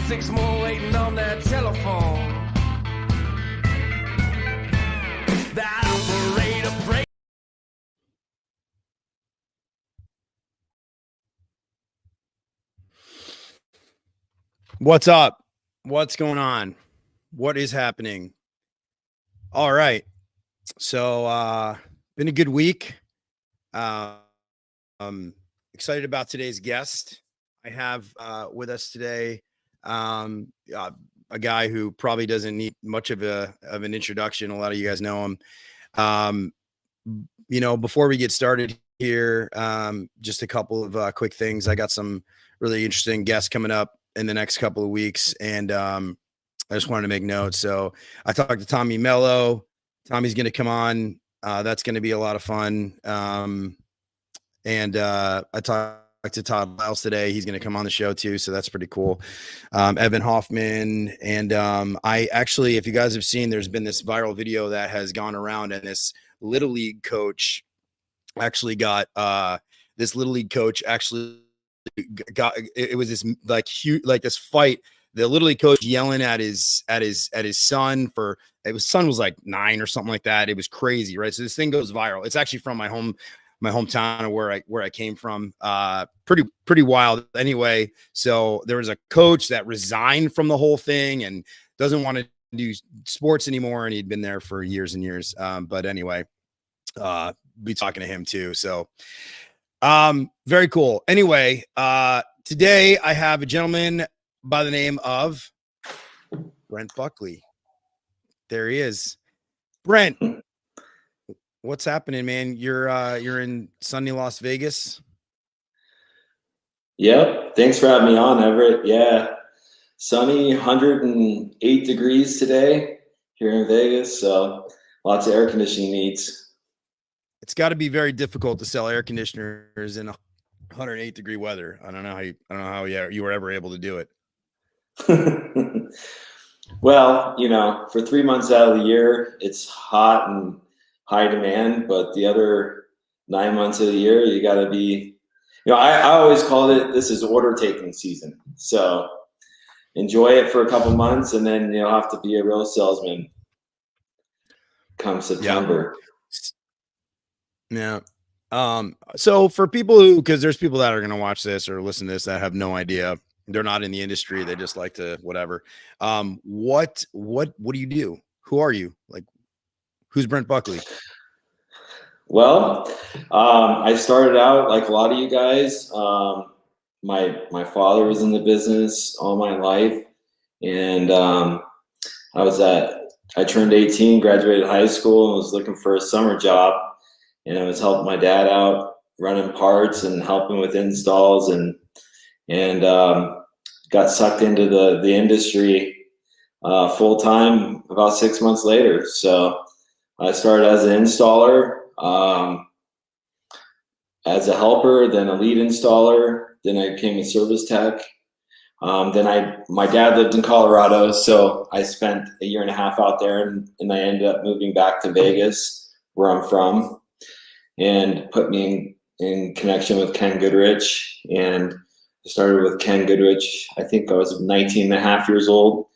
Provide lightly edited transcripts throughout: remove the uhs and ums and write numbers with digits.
6 more waiting on that telephone. That operator break. What's up? What's going on? What is happening? All right. So, been a good week. Excited about today's guest. I have with us today a guy who probably doesn't need much of an introduction. A lot of you guys know him. Before we get started here, just a couple of quick things. I got some really interesting guests coming up in the next couple of weeks, and I just wanted to make notes. So I talked to Tommy Mello. Tommy's going to come on. That's going to be a lot of fun. And I talked to Todd Lyles today. He's going to come on the show too, so that's pretty cool. Evan Hoffman, and I actually, if you guys have seen, there's been this viral video that has gone around, and this Little League coach actually got this Little League coach actually got it was this like huge, like this fight. The Little League coach yelling at his son for his son was like 9 or something like that. It was crazy, right? So this thing goes viral. It's actually from my hometown of where I came from. Pretty wild. Anyway, so there was a coach that resigned from the whole thing and doesn't want to do sports anymore, and he'd been there for years and years. But anyway, be talking to him too. So very cool. Anyway, today I have a gentleman by the name of Brent Buckley. There he is. Brent, what's happening, man? You're in sunny Las Vegas. Yep. Thanks for having me on, Everett. Yeah. Sunny, 108 degrees today here in Vegas. So lots of air conditioning needs. It's got to be very difficult to sell air conditioners in 108-degree weather. I don't know how you were ever able to do it. Well, for 3 months out of the year, it's hot and high demand, but the other 9 months of the year, you got to be, I always called it, this is order taking season. So enjoy it for a couple months, and then you'll have to be a real salesman come September. Yeah. So for people because there's people that are going to watch this or listen to this that have no idea, they're not in the industry, they just like to whatever. What do you do? Who are you? Like, who's Brent Buckley? Well, I started out like a lot of you guys. My father was in the business all my life, and I turned 18, graduated high school, and was looking for a summer job, and I was helping my dad out running parts and helping with installs, and got sucked into the industry full time about 6 months later. So I started as an installer, as a helper, then a lead installer, then I became a service tech. My dad lived in Colorado, so I spent a year and a half out there, and I ended up moving back to Vegas, where I'm from, and put me in connection with Ken Goodrich. And I started with Ken Goodrich, I think I was 19 and a half years old,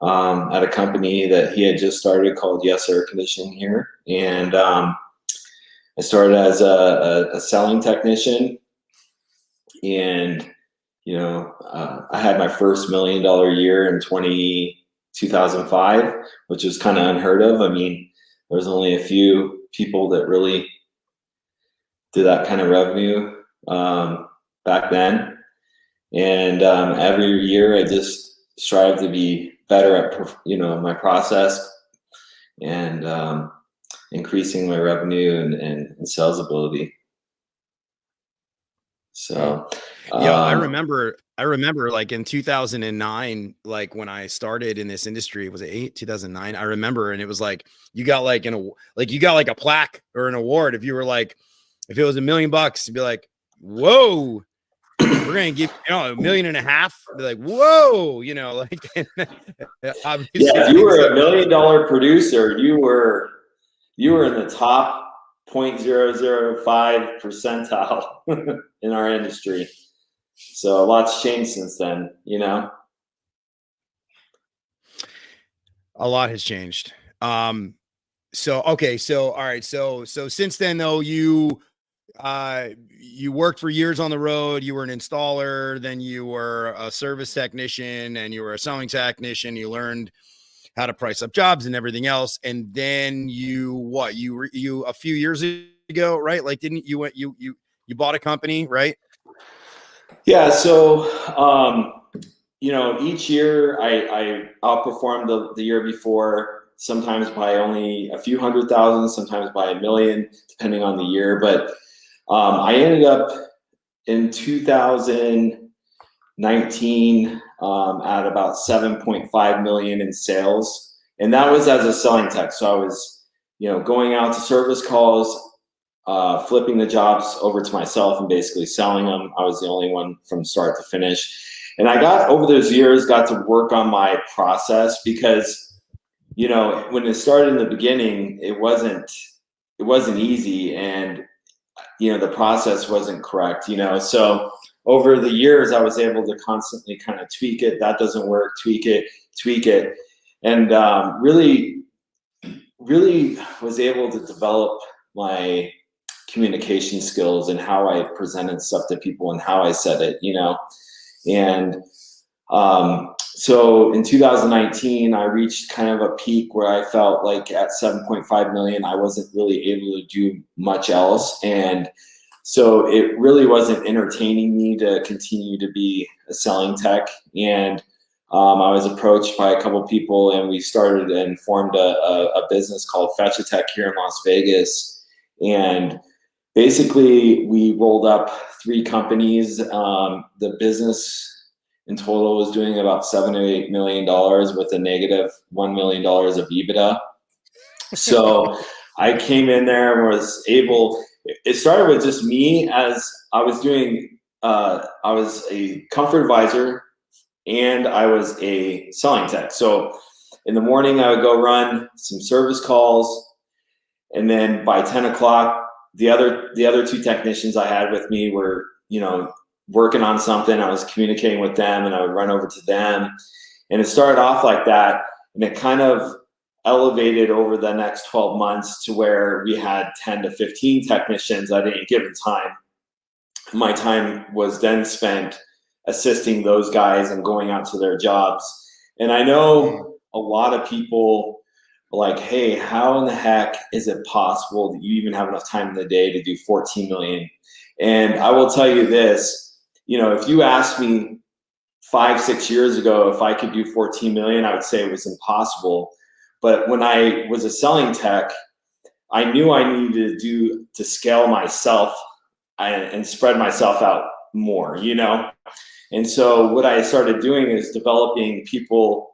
at a company that he had just started called Yes Air Conditioning here. And I started as a selling technician, and I had my first $1 million year in 2005, which was kind of unheard of. I mean, there was only a few people that really did that kind of revenue back then. And every year I just strive to be better at my process and increasing my revenue and sales ability. So yeah, I remember like in 2009, like when I started in this industry, was it 2009? I remember, and it was like you got like a plaque or an award if you were like, if it was $1 million, you'd be like, whoa, we're gonna give $1.5 million. Be like, whoa, like yeah, if you were $1 million producer, you were in the top 0.005 percentile in our industry. So a lot's changed since then, A lot has changed. So, okay. So, all right. So since then though, you worked for years on the road. You were an installer, then you were a service technician, and you were a selling technician. You learned how to price up jobs and everything else. And then you a few years ago, right? Like, didn't you bought a company, right? Yeah. So, each year I outperformed the year before, sometimes by only a few 100,000, sometimes by a million, depending on the year. But I ended up in 2019 at about 7.5 million in sales. And that was as a selling tech. So I was, going out to service calls, flipping the jobs over to myself and basically selling them. I was the only one from start to finish. And I over those years, got to work on my process because, when it started in the beginning, it wasn't easy. And, the process wasn't correct, so over the years, I was able to constantly kind of tweak it. That doesn't work, tweak it. And really was able to develop my communication skills and how I presented stuff to people and how I said it, and so in 2019, I reached kind of a peak where I felt like at 7.5 million, I wasn't really able to do much else. And so it really wasn't entertaining me to continue to be a selling tech. And I was approached by a couple of people, and we started and formed a business called Fetch a Tech here in Las Vegas. And basically, we rolled up 3 companies. The business in total was doing about $7 to $8 million with a negative $1 million of EBITDA. So I came in there and was able. It started with just me, as I was doing. I was a comfort advisor and I was a selling tech. So in the morning, I would go run some service calls, and then by 10 o'clock, the other 2 technicians I had with me were, working on something. I was communicating with them, and I would run over to them. And it started off like that, and it kind of elevated over the next 12 months to where we had 10 to 15 technicians at any given time. My time was then spent assisting those guys and going out to their jobs. And I know a lot of people are like, hey, how in the heck is it possible that you even have enough time in the day to do 14 million? And I will tell you this, if you asked me 5-6 years ago if I could do 14 million, I would say it was impossible. But when I was a selling tech, I knew I needed to scale myself and spread myself out more, And so what I started doing is developing people,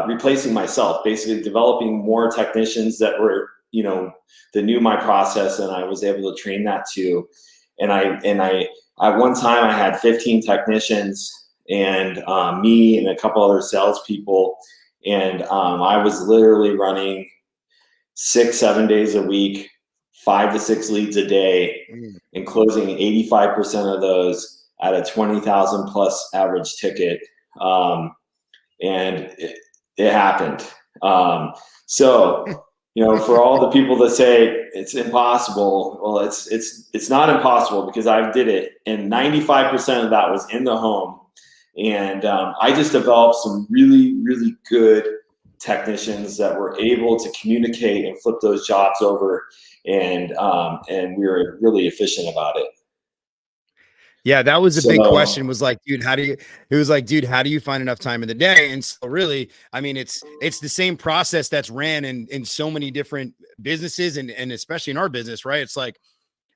replacing myself, basically developing more technicians that were, that knew my process, and I was able to train that too. And I at one time I had 15 technicians and me and a couple other salespeople, and I was literally running 6-7 days a week, 5 to 6 leads a day, and closing 85% of those at a 20,000 plus average ticket. And it happened. So, for all the people that say it's impossible, well, it's not impossible, because I did it, and 95% of that was in the home. And I just developed some really, really good technicians that were able to communicate and flip those jobs over, and we were really efficient about it. Yeah, that was a big question, was like, dude, how do you find enough time in the day? And so really, I mean, it's the same process that's ran in so many different businesses, and especially in our business, right? It's like,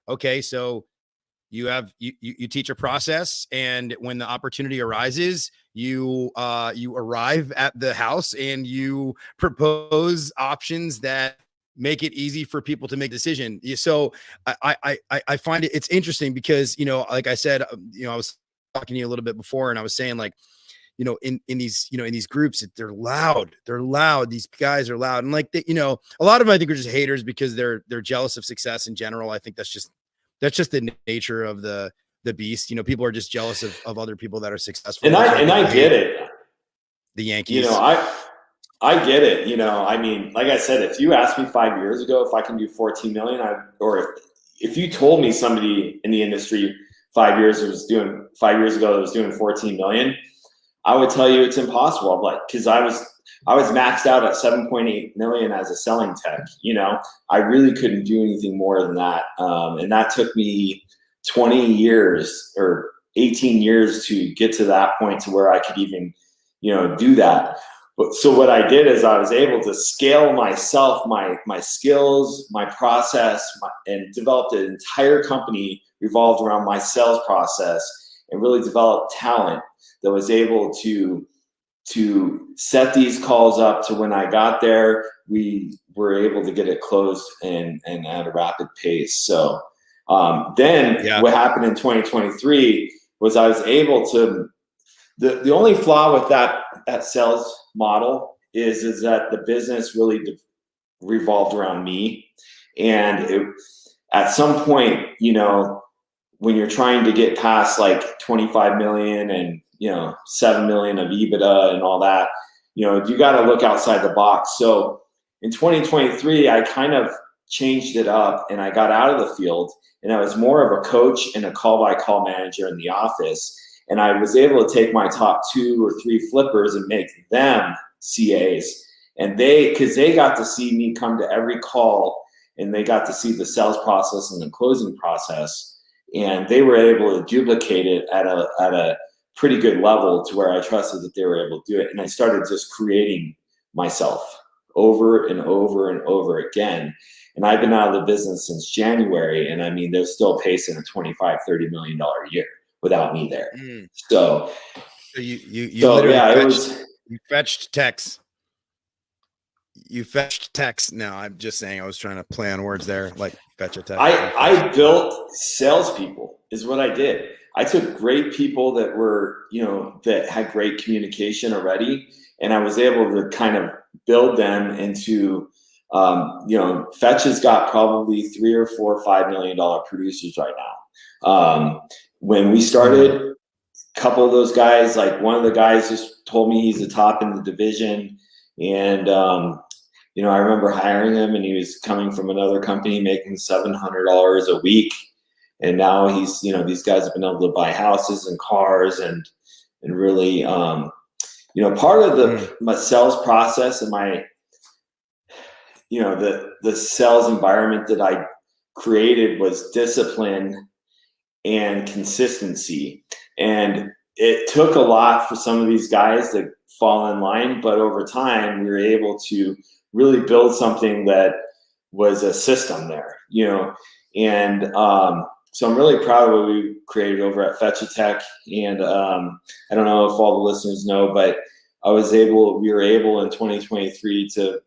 okay, so you teach a process, and when the opportunity arises, you arrive at the house and you propose options that make it easy for people to make a decision. So I find it's interesting because, like I said, I was talking to you a little bit before, and I was saying, like, in these groups, they're loud. These guys are loud. And like, a lot of them, I think, are just haters because they're jealous of success in general. I think that's just the nature of the beast. People are just jealous of other people that are successful. And I get it. The Yankees. I get it. I mean, like I said, if you asked me 5 years ago if I can do 14 million, or if you told me somebody in the industry 5 years ago that was doing 14 million, I would tell you it's impossible. I'm like, because I was maxed out at 7.8 million as a selling tech. I really couldn't do anything more than that, and that took me 20 years or 18 years to get to that point to where I could even, do that. So what I did is I was able to scale myself, my skills, my process, and developed an entire company revolved around my sales process, and really developed talent that was able to set these calls up to when I got there, we were able to get it closed and at a rapid pace. So then what happened in 2023 was I was able to, the only flaw with that sales model is that the business really revolved around me. And at some point, when you're trying to get past like 25 million and 7 million of EBITDA and all that, you got to look outside the box. So in 2023, I kind of changed it up and I got out of the field, and I was more of a coach and a call-by-call manager in the office. And I was able to take my top 2 or 3 flippers and make them CAs. And because they got to see me come to every call, and they got to see the sales process and the closing process, and they were able to duplicate it at a pretty good level to where I trusted that they were able to do it. And I started just creating myself over and over and over again. And I've been out of the business since January. And I mean, they're still pacing a $25-30 million a year without me there. So you fetched techs. You fetched techs. No, I'm just saying, I was trying to play on words there, like fetch a tech. I built salespeople is what I did. I took great people that were, that had great communication already, and I was able to kind of build them into, Fetch has got probably 3 or 4 or $5 million producers right now. When we started, a couple of those guys, like one of the guys just told me he's the top in the division, and I remember hiring him, and he was coming from another company making $700 a week. And now he's, these guys have been able to buy houses and cars and really, part of my sales process and my, the sales environment that I created was discipline and consistency. And it took a lot for some of these guys to fall in line, but over time we were able to really build something that was a system there, and so I'm really proud of what we created over at Fetch a Tech. And I don't know if all the listeners know, but we were able in 2023 to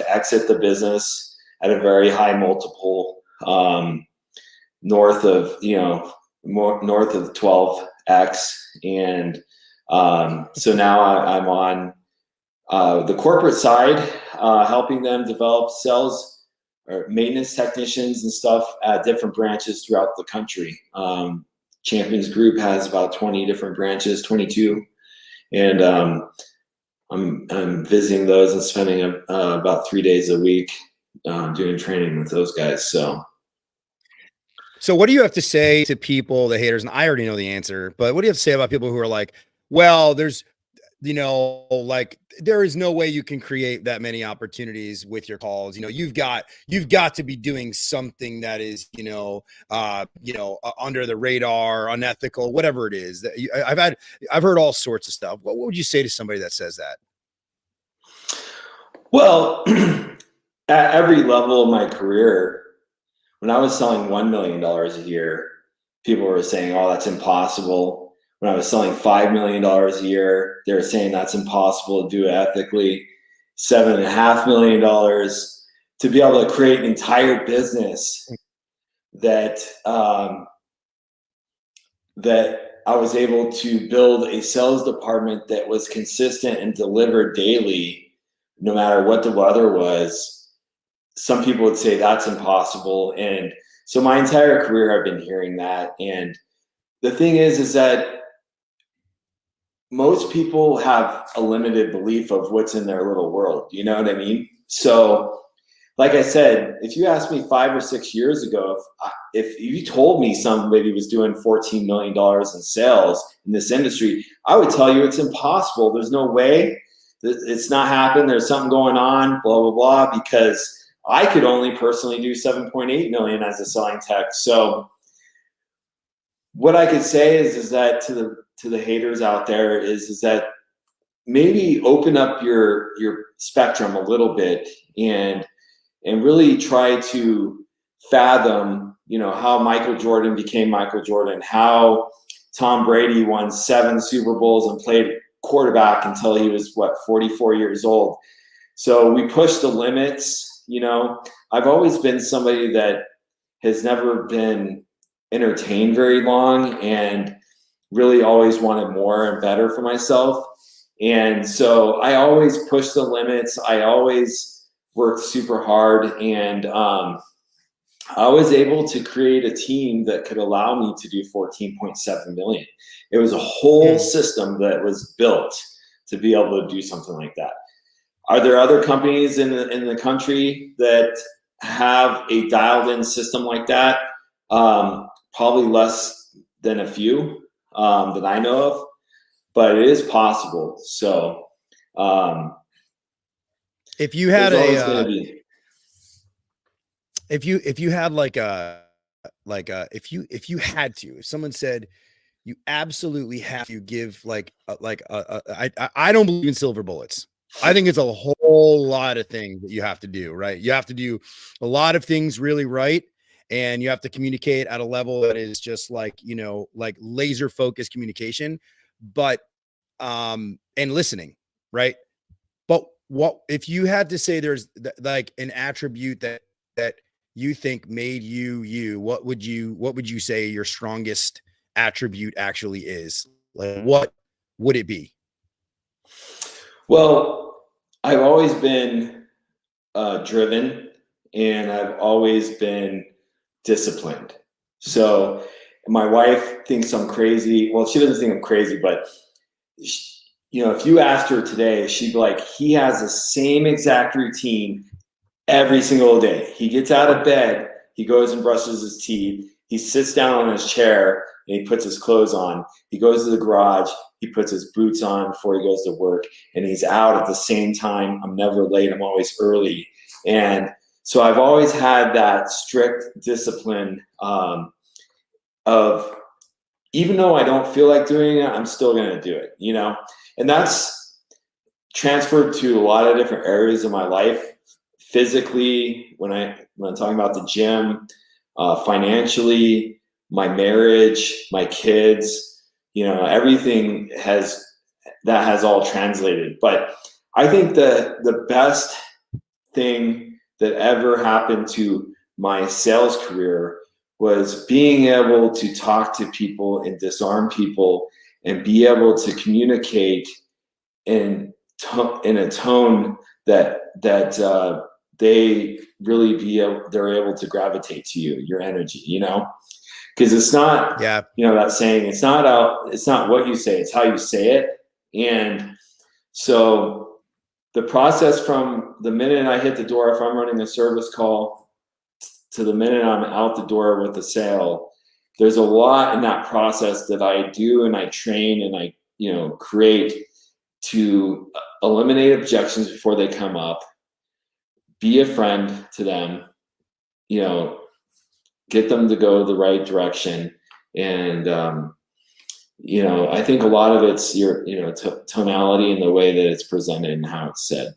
exit the business at a very high multiple, north of 12x. And so now I'm on the corporate side, helping them develop sales or maintenance technicians and stuff at different branches throughout the country. Champions Group has about 20 different branches, 22. And I'm visiting those and spending about 3 days a week doing training with those guys. So what do you have to say to people, the haters? And I already know the answer, but what do you have to say about people who are like, well, there's, there is no way you can create that many opportunities with your calls. You've got to be doing something that is, under the radar, unethical, whatever it is. That I've heard all sorts of stuff. What would you say to somebody that says that? Well, at every level of my career, when I was selling $1 million a year, people were saying, "Oh, that's impossible." When I was selling $5 million a year, they were saying that's impossible to do ethically. $7.5 million to be able to create an entire business that that I was able to build a sales department that was consistent and delivered daily, no matter what the weather was. Some people would say that's impossible. And so my entire career, I've been hearing that. And the thing is that most people have a limited belief of what's in their little world. You know what I mean? So, like I said, if you asked me 5 or 6 years ago, if you told me somebody was doing $14 million in sales in this industry, I would tell you it's impossible. There's no way. It's not happening. There's something going on, blah, blah, blah, because I could only personally do 7.8 million as a selling tech. So what I could say is that to the haters out there is that maybe open up your spectrum a little bit and really try to fathom, how Michael Jordan became Michael Jordan, how Tom Brady won 7 Super Bowls and played quarterback until he was 44 years old. So we push the limits. I've always been somebody that has never been entertained very long and really always wanted more and better for myself. And so I always push the limits. I always worked super hard, and I was able to create a team that could allow me to do 14.7 million. It was a whole system that was built to be able to do something like that. Are there other companies in the country that have a dialed in system like that? Probably less than a few that I know of, but it is possible. So if you had if you had if you had to, if someone said you absolutely have to give I don't believe in silver bullets. I think it's a whole lot of things that you have to do, right? You have to do a lot of things really right. And you have to communicate at a level that is just like laser focused communication, but, and listening. Right. But what, if you had to say there's like an attribute that you think made you, what would you say your strongest attribute actually is? Like, what would it be? Well, I've always been driven, and I've always been disciplined. So my wife thinks I'm crazy. Well, she doesn't think I'm crazy, but if you asked her today, she'd be like, he has the same exact routine every single day. He gets out of bed, he goes and brushes his teeth, he sits down on his chair, and he puts his clothes on. He goes to the garage, he puts his boots on before he goes to work, and he's out at the same time. I'm never late, I'm always early. And so I've always had that strict discipline of, even though I don't feel like doing it, I'm still going to do it, and that's transferred to a lot of different areas of my life. Physically, when I'm talking about the gym, financially, my marriage, my kids, everything has all translated. But I think the best thing that ever happened to my sales career was being able to talk to people and disarm people and be able to communicate in a tone that they really they're able to gravitate to you, your energy, because it's not, that saying, it's not what you say, it's how you say it. And so the process from the minute I hit the door, if I'm running a service call, to the minute I'm out the door with the sale, there's a lot in that process that I do, and I train, and I create to eliminate objections before they come up, be a friend to them, get them to go the right direction. And I think a lot of it's your tonality and the way that it's presented and how it's said.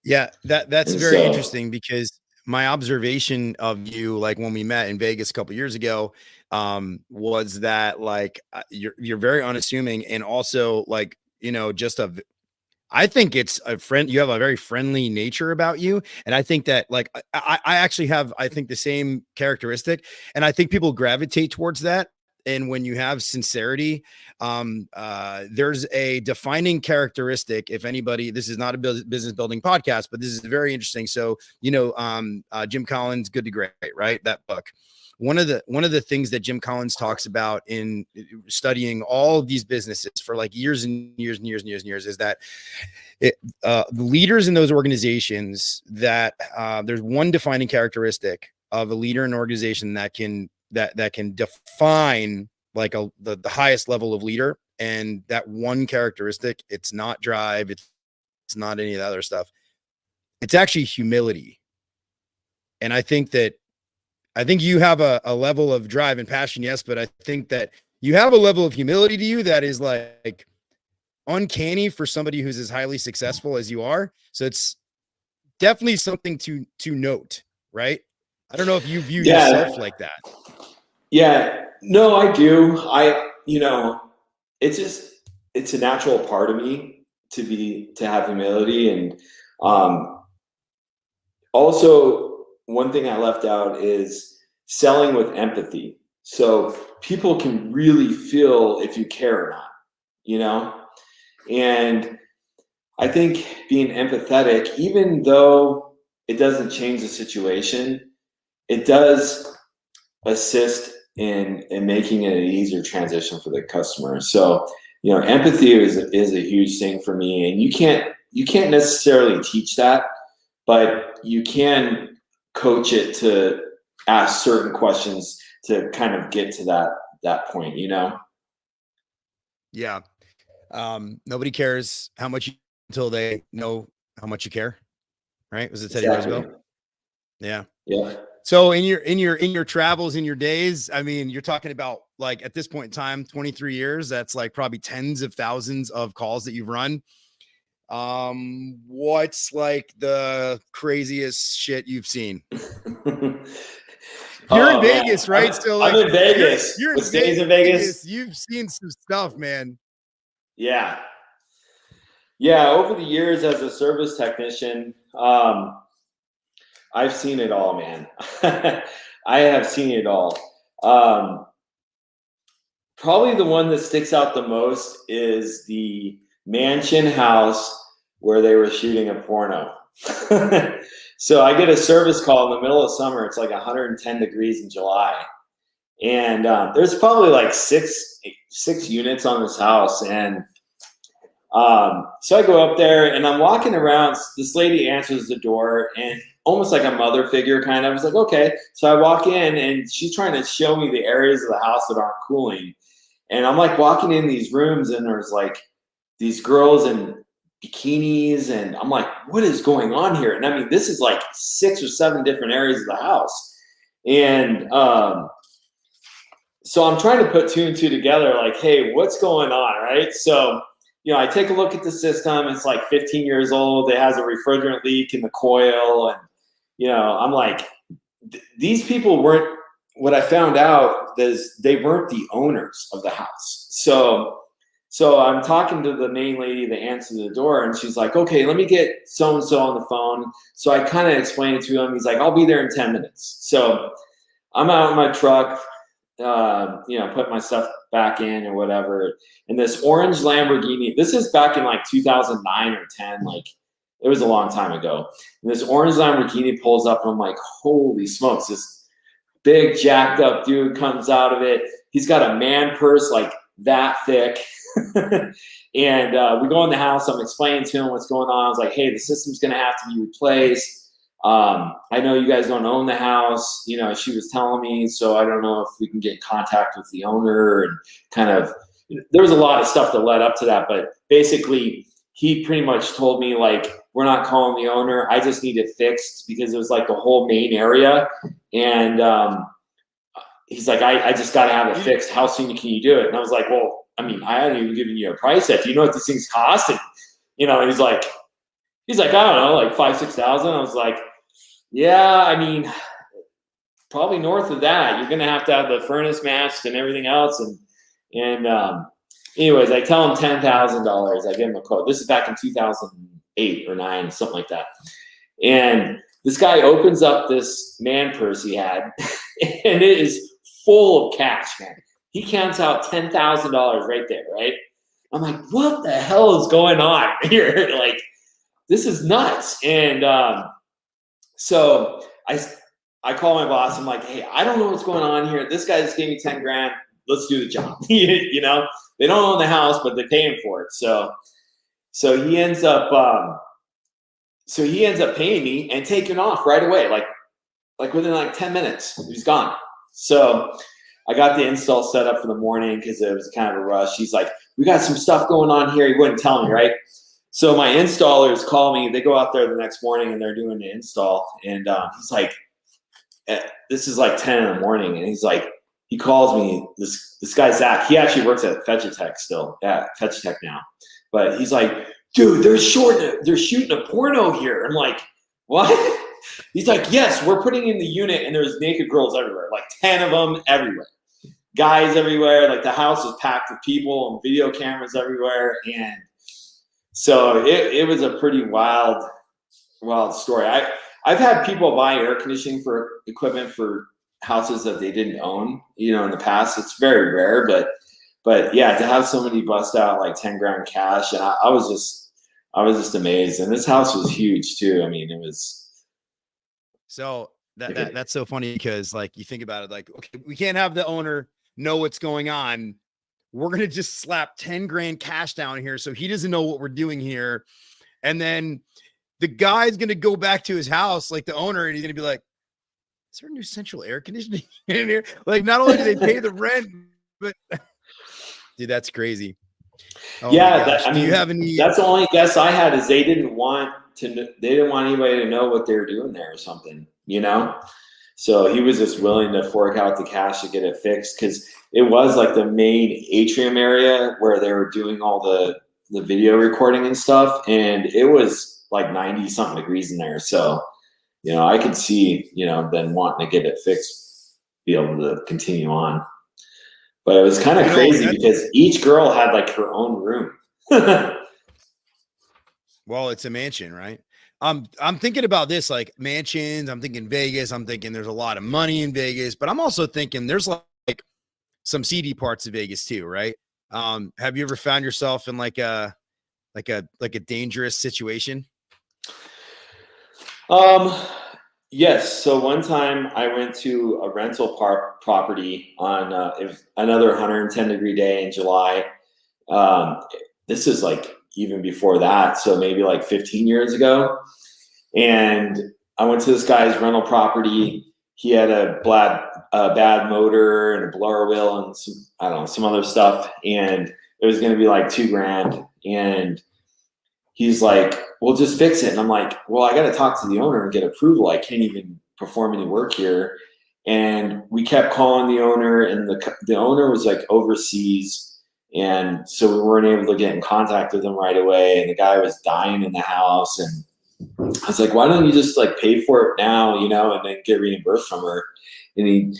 Yeah, that's very interesting, because my observation of you, like when we met in Vegas a couple years ago, was that you're very unassuming, and also I think it's a friend. You have a very friendly nature about you. And I think that I actually have, I think, the same characteristic. And I think people gravitate towards that. and when you have sincerity, there's a defining characteristic. If anybody, this is not a business building podcast, but this is very interesting. So, Jim Collins, Good to Great, right? That book. One of the things that Jim Collins talks about in studying all of these businesses for like years and years and years and years and years is that the leaders in those organizations, that there's one defining characteristic of a leader in an organization that can define like the highest level of leader. And that one characteristic, it's not drive, it's not any of the other stuff. It's actually humility. And I think you have a level of drive and passion, yes, but I think that you have a level of humility to you that is like uncanny for somebody who's as highly successful as you are. So it's definitely something to note, right? I don't know if you view yourself like that. Yeah, no, I do. It's a natural part of me to have humility. And also one thing I left out is selling with empathy. So people can really feel if you care or not, and I think being empathetic, even though it doesn't change the situation, it does assist in making it an easier transition for the customer. So, empathy is a huge thing for me, and you can't necessarily teach that, but you can coach it to ask certain questions to kind of get to that point, Yeah. Nobody cares how much until they know how much you care. Right? Was it Teddy Roosevelt? Yeah. Yeah. So in your travels, in your days, I mean, you're talking about like at this point in time, 23 years, that's like probably tens of thousands of calls that you've run. What's like the craziest shit you've seen? You're in Vegas, man. right? So like I'm in Vegas. You're What stays in Vegas? You've seen some stuff, man. Yeah. Yeah. Over the years as a service technician, I've seen it all, man. I have seen it all. Probably the one that sticks out the most is the mansion house where they were shooting a porno. So I get a service call in the middle of summer. It's like 110 degrees in July. And there's probably like six units on this house. And so I go up there and I'm walking around. This lady answers the door and almost like a mother figure kind of. I was like, okay. So I walk in and she's trying to show me the areas of the house that aren't cooling. And I'm like walking in these rooms and there's like these girls in bikinis. And I'm like, what is going on here? And I mean, this is like 6 or 7 different areas of the house. And so I'm trying to put 2 and 2 together like, hey, what's going on, right? So I take a look at the system. It's like 15 years old. It has a refrigerant leak in the coil. And, I'm like, these people weren't, what I found out is they weren't the owners of the house. So I'm talking to the main lady that answered the door and she's like, okay, let me get so-and-so on the phone. So I kind of explained it to him. He's like, I'll be there in 10 minutes. So I'm out in my truck, put my stuff back in or whatever. And this orange Lamborghini, this is back in like 2009 or 10, like it was a long time ago. And this orange Lamborghini pulls up and I'm like, holy smokes, this big jacked up dude comes out of it. He's got a man purse like that thick. And we go in the house. I'm explaining to him what's going on. I was like, hey, the system's going to have to be replaced. I know you guys don't own the house. She was telling me, so I don't know if we can get in contact with the owner and kind of, there was a lot of stuff that led up to that, but basically he pretty much told me like, we're not calling the owner. I just need it fixed because it was like the whole main area. And he's like, I just got to have it fixed. How soon can you do it? And I was like, well, I mean, I hadn't even given you a price yet. Do you know what these things cost? And, and he's like, I don't know, like 5,000-6,000. I was like, yeah, I mean, probably north of that. You're going to have the furnace matched and everything else. And anyways, I tell him $10,000. I give him a quote. This is back in 2008 or 9, something like that. And this guy opens up this man purse he had, and it is full of cash, man. He counts out $10,000 right there, right? I'm like, what the hell is going on here? Like, this is nuts. And so I call my boss. I'm like, hey, I don't know what's going on here. This guy just gave me 10 grand. Let's do the job. You know, they don't own the house, but they're paying for it. So he ends up paying me and taking off right away, like within like 10 minutes. He's gone. So I got the install set up for the morning because it was kind of a rush. He's like, we got some stuff going on here. He wouldn't tell me, right? So my installers call me. They go out there the next morning and they're doing the install. And he's like, this is like 10 in the morning. And he's like, he calls me, this guy, Zach, he actually works at Fetch-A-Tech still. Yeah, Fetch-A-Tech now. But he's like, dude, they're shooting a porno here. I'm like, what? He's like, yes, we're putting in the unit and there's naked girls everywhere, like 10 of them everywhere. Guys everywhere. Like the house is packed with people and video cameras everywhere. And so it was a pretty wild story. I've had people buy air conditioning for equipment for houses that they didn't own, you know, in the past. It's very rare, but yeah, to have somebody bust out like 10 grand cash, and I was just amazed. And this house was huge too. I mean, it was. So that's so funny because like you think about it, like, okay, we can't have the owner know what's going on. We're going to just slap 10 grand cash down here. So he doesn't know what we're doing here. And then the guy's going to go back to his house, like the owner, and he's going to be like, is there a new central air conditioning in here? Like, not only do they pay the rent, but dude, that's crazy. Oh yeah. I mean, do you have any? That's the only guess I had is they didn't want anybody to know what they were doing there or something, you know? So he was just willing to fork out the cash to get it fixed because it was like the main atrium area where they were doing all the video recording and stuff. And it was like 90 something degrees in there. So, you know, I could see, you know, them wanting to get it fixed, be able to continue on. But it was kind of crazy because each girl had like her own room. Well, it's a mansion, right? I'm thinking about this, like mansions. I'm thinking Vegas. I'm thinking there's a lot of money in Vegas, but I'm also thinking there's like some seedy parts of Vegas too, right? Have you ever found yourself in like a dangerous situation? Yes. So one time I went to a rental property on another 110-degree day in July. This is like even before that, so maybe like 15 years ago. And I went to this guy's rental property. He had a bad motor and a blower wheel and some other stuff. And it was going to be like $2 grand. And he's like, well, just fix it. And I'm like, well, I got to talk to the owner and get approval. I can't even perform any work here. And we kept calling the owner, and the owner was like overseas. And so we weren't able to get in contact with him right away. And the guy was dying in the house. And I was like, why don't you just like pay for it now, you know, and then get reimbursed from her? And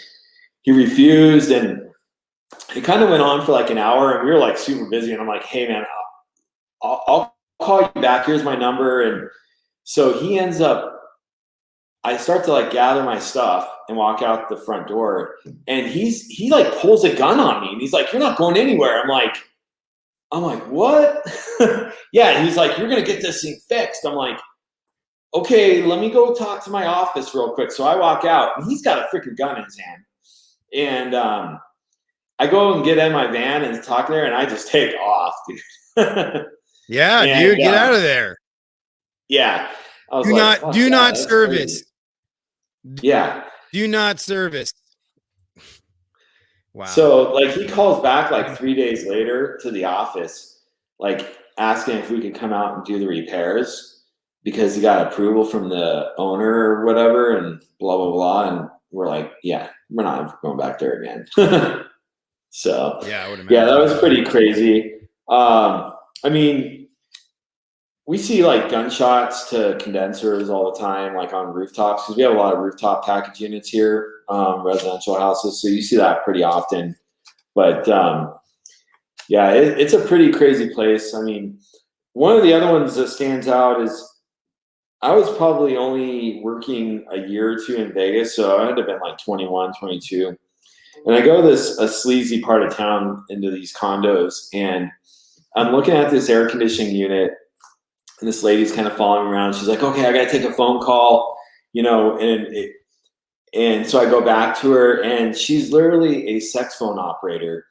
he refused. And it kind of went on for like an hour, and we were like super busy. And I'm like, hey man, I'll call you back. Here's my number. And so he ends up, I start to like gather my stuff and walk out the front door, and he like pulls a gun on me, and he's like, you're not going anywhere. I'm like, what? Yeah. He's like, you're going to get this thing fixed. I'm like, okay, let me go talk to my office real quick. So I walk out, and he's got a freaking gun in his hand. And I go and get in my van and talk there, and I just take off, dude. Yeah, and, dude, get out of there. Yeah. I was do not service. Crazy. Yeah. Do not service. Wow. So like he calls back like 3 days later to the office, like asking if we could come out and do the repairs because he got approval from the owner or whatever, and blah, blah, blah. And we're like, yeah, we're not going back there again. So yeah, that was pretty crazy. I mean, we see like gunshots to condensers all the time, like on rooftops, because we have a lot of rooftop package units here, residential houses. So you see that pretty often. But yeah, it's a pretty crazy place. I mean, one of the other ones that stands out is I was probably only working a year or two in Vegas. So I had to have been like 21, 22. And I go to a sleazy part of town into these condos, and I'm looking at this air conditioning unit, and this lady's kind of following me around. She's like, okay, I got to take a phone call, and so I go back to her, and she's literally a sex phone operator.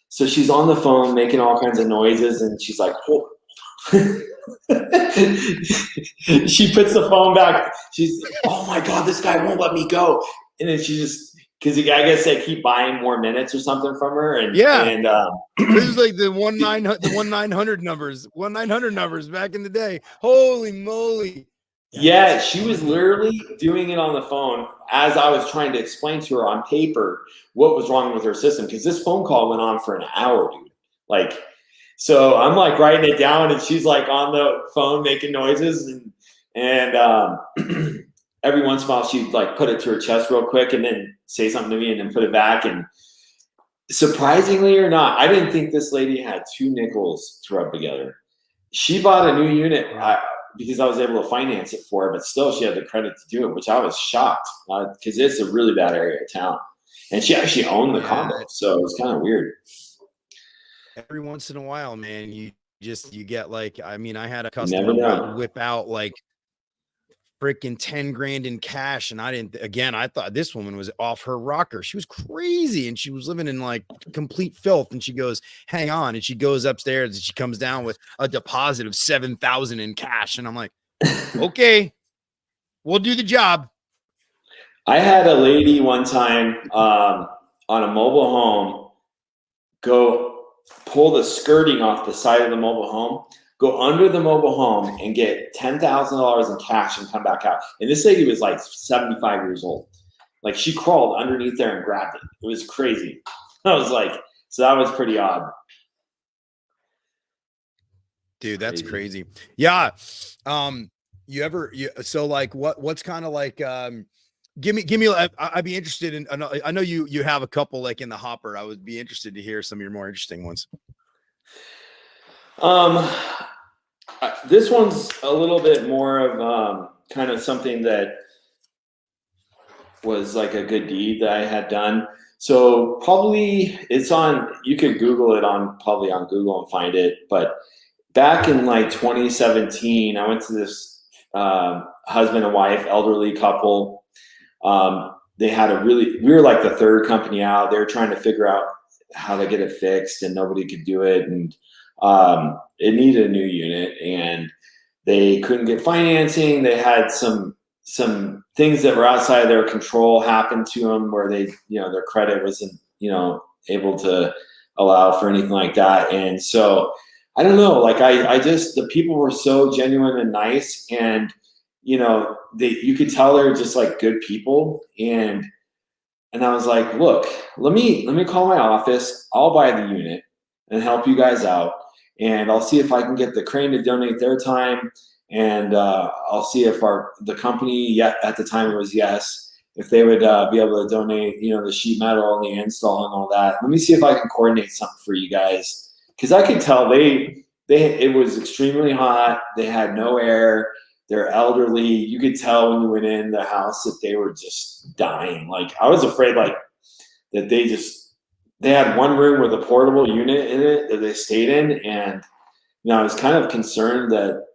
So she's on the phone making all kinds of noises, and she's like, hold. She puts the phone back. She's, oh my God, this guy won't let me go. And then she just, because I guess they keep buying more minutes or something from her. And this is like the 1-900 numbers, 1-900 numbers back in the day. Holy moly. Yeah, she was literally doing it on the phone as I was trying to explain to her on paper what was wrong with her system, because this phone call went on for an hour, dude. Like, so I'm like writing it down, and she's like on the phone making noises, and every once in a while she'd like put it to her chest real quick and then say something to me and then put it back. And surprisingly or not, I didn't think this lady had 2 nickels to rub together. She bought a new unit because I was able to finance it for her, but still she had the credit to do it, which I was shocked because it's a really bad area of town. And she actually owned the condo, so it was kind of weird. Every once in a while, man, you get like, I mean, I had a customer whip out like freaking 10 grand in cash, and I thought this woman was off her rocker. She was crazy, and she was living in like complete filth. And she goes, hang on. And she goes upstairs, and she comes down with a deposit of $7,000 in cash. And I'm like, okay, we'll do the job. I had a lady one time on a mobile home go pull the skirting off the side of the mobile home, go under the mobile home, and get $10,000 in cash and come back out. And this lady was like 75 years old. Like, she crawled underneath there and grabbed it. It was crazy. I was like, so that was pretty odd. Dude, that's crazy. Yeah. So like what's kind of like, give me, I'd be interested in, I know you have a couple like in the hopper. I would be interested to hear some of your more interesting ones. This one's a little bit more of kind of something that was like a good deed that I had done. So probably it's on, you could Google it probably on Google and find it. But back in like 2017, I went to this husband and wife, elderly couple. They had we were like the third company out. They were trying to figure out how to get it fixed, and nobody could do it. And it needed a new unit, and they couldn't get financing. They had some things that were outside of their control happen to them, where they, their credit wasn't, able to allow for anything like that. And so I don't know, like the people were so genuine and nice, and you could tell they're just like good people. And I was like, look, let me call my office. I'll buy the unit and help you guys out. And I'll see if I can get the crane to donate their time. And I'll see if the company, at the time it was Yes, if they would be able to donate, the sheet metal and the install and all that. Let me see if I can coordinate something for you guys. Because I could tell it was extremely hot. They had no air. They're elderly. You could tell when you went in the house that they were just dying. Like, I was afraid like that they had one room with a portable unit in it that they stayed in. And, I was kind of concerned that,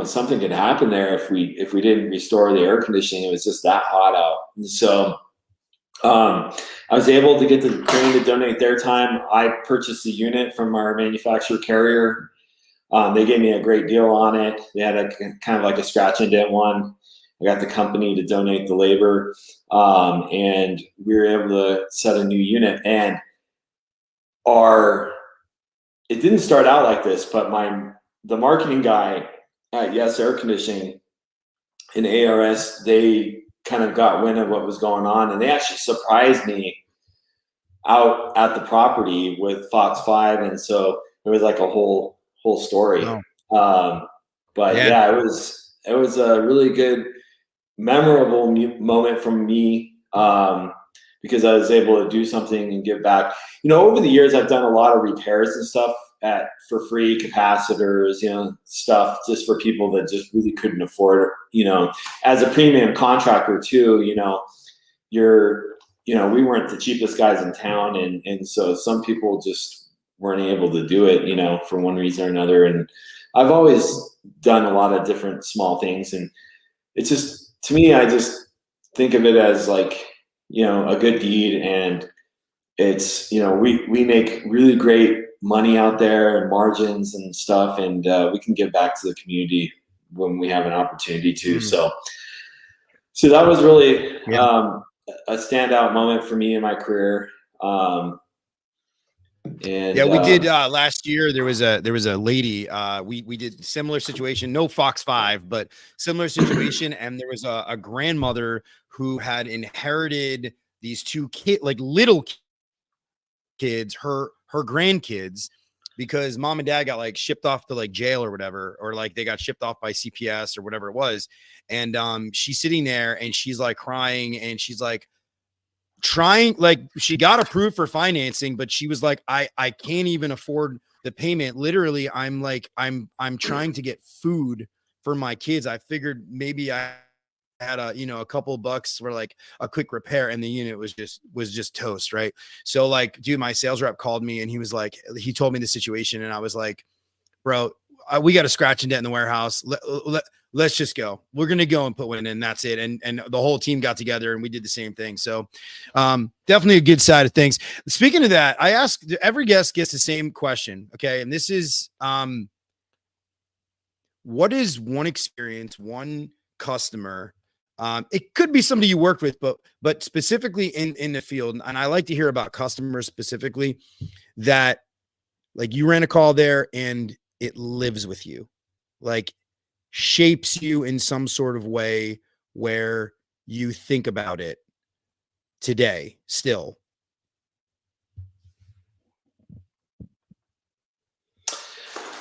something could happen there if we didn't restore the air conditioning. It was just that hot out. And so I was able to get the crane to donate their time. I purchased the unit from our manufacturer Carrier. They gave me a great deal on it. They had a kind of like a scratch and dent one. I got the company to donate the labor, and we were able to set a new unit. And it didn't start out like this, but the marketing guy at Yes Air Conditioning and ARS, they kind of got wind of what was going on, and they actually surprised me out at the property with Fox 5, and so it was like a whole story. Wow. But yeah, it was a really good, memorable moment from me, because I was able to do something and give back. Over the years, I've done a lot of repairs and stuff for free, capacitors, stuff just for people that just really couldn't afford it. As a premium contractor too, we weren't the cheapest guys in town. And so some people just weren't able to do it, for one reason or another. And I've always done a lot of different small things. And it's just, to me, I just think of it as like, a good deed. And it's, we make really great money out there and margins and stuff. And we can give back to the community when we have an opportunity to. So that was really a standout moment for me in my career. And we did last year. There was a lady. We did similar situation, no Fox 5, but similar situation. And there was a grandmother who had inherited these two little kids, her grandkids, because mom and dad got like shipped off to like jail or whatever, or like they got shipped off by CPS or whatever it was. And she's sitting there and she's like crying, and she's like trying, like she got approved for financing, but she was like, I can't even afford the payment. Literally, I'm trying to get food for my kids. I figured maybe I had a couple bucks for like a quick repair, and the unit was just toast, right? So like, dude, my sales rep called me and he told me the situation, and I was like, bro, we got a scratch and dent in the warehouse. Let's just go. We're going to go and put one in, that's it. And the whole team got together and we did the same thing. So definitely a good side of things. Speaking of that, I ask, every guest gets the same question. Okay. And this is, what is one experience, one customer, it could be somebody you worked with, but specifically in the field. And I like to hear about customers specifically that like you ran a call there and it lives with you, like shapes you in some sort of way where you think about it today still.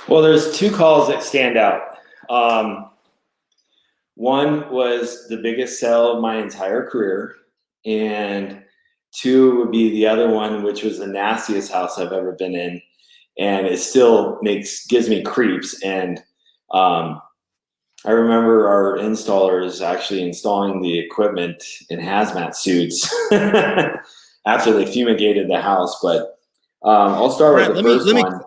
Well, there's two calls that stand out. One was the biggest sale of my entire career, and two would be the other one, which was the nastiest house I've ever been in, and it still gives me creeps. And I remember our installers actually installing the equipment in hazmat suits after they fumigated the house. But I'll start with the first one.